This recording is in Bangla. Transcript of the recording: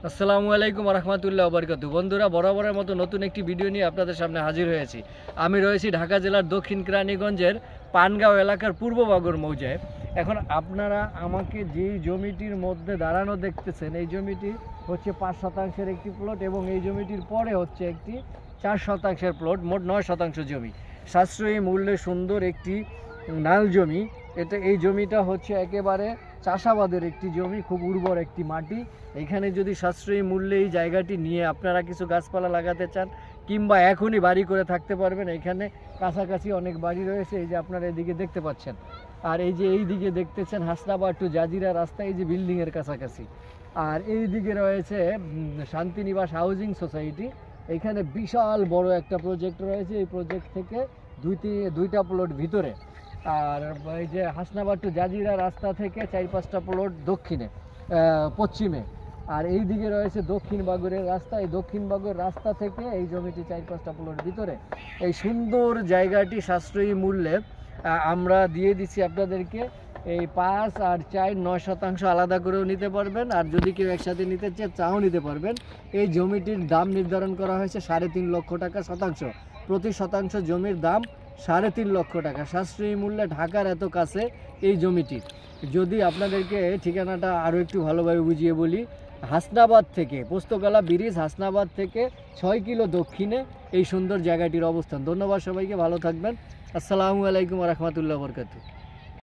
আসসালামু আলাইকুম রহমতুল্লাহ বরকাতু। বন্ধুরা, বরাবরের মতো নতুন একটি ভিডিও নিয়ে আপনাদের সামনে হাজির হয়েছি। আমি রয়েছি ঢাকা জেলার দক্ষিণ কেরানীগঞ্জের পানগাঁও এলাকার পূর্ব বাগর মৌজায়। এখন আপনারা আমাকে যেই জমিটির মধ্যে দাঁড়ানো দেখতেছেন, এই জমিটি হচ্ছে 5 শতাংশের একটি প্লট এবং এই জমিটির পরে হচ্ছে একটি 4 শতাংশের প্লট, মোট 9 শতাংশ জমি। সাশ্রয়ী মূল্যে সুন্দর একটি নাল জমি। এই জমিটা হচ্ছে একেবারে চাষাবাদের একটি জমি, খুব উর্বর একটি মাটি। এখানে যদি সাশ্রয়ী মূল্যে এই জায়গাটি নিয়ে আপনারা কিছু গাছপালা লাগাতে চান কিংবা এখনই বাড়ি করে থাকতে পারবেন। এখানে কাছাকাছি অনেক বাড়ি রয়েছে, এই যে আপনারা এদিকে দেখতে পাচ্ছেন। আর এই যে এই দিকে দেখতেছেন হাসনাবাদ টু জাজিরা রাস্তা, এই যে বিল্ডিংয়ের কাছাকাছি। আর এই দিকে রয়েছে শান্তিনিবাস হাউজিং সোসাইটি। এখানে বিশাল বড় একটা প্রজেক্ট রয়েছে, এই প্রজেক্ট থেকে দুইটা প্লট ভিতরে। আর এই যে হাসনাবাদ টু জাজিরা রাস্তা থেকে 4-5টা প্লট দক্ষিণে পশ্চিমে। আর এই দিকে রয়েছে দক্ষিণ বাগরের রাস্তা, এই দক্ষিণ বাগরের রাস্তা থেকে এই জমিটি 4-5টা প্লট ভিতরে। এই সুন্দর জায়গাটি সাশ্রয়ী মূল্যে আমরা দিয়ে দিচ্ছি আপনাদেরকে। এই 5 আর 4 9 শতাংশ আলাদা করেও নিতে পারবেন, আর যদি কেউ একসাথে নিতে চাও নিতে পারবেন। এই জমিটির দাম নির্ধারণ করা হয়েছে 3.5 লক্ষ টাকা শতাংশ। প্রতি শতাংশ জমির দাম 3.5 লক্ষ টাকা। সাশ্রয়ী মূল্যে ঢাকার এত কাছে এই জমিটি। যদি আপনাদেরকে ঠিকানাটা আরও একটু ভালোভাবে বুঝিয়ে বলি, হাসনাবাদ থেকে পোস্তগালা ব্রিজ, হাসনাবাদ থেকে 6 কিলো দক্ষিণে এই সুন্দর জায়গাটির অবস্থান। ধন্যবাদ সবাইকে, ভালো থাকবেন। আসসালামু আলাইকুম রহমতুল্লাহ বরকাতু।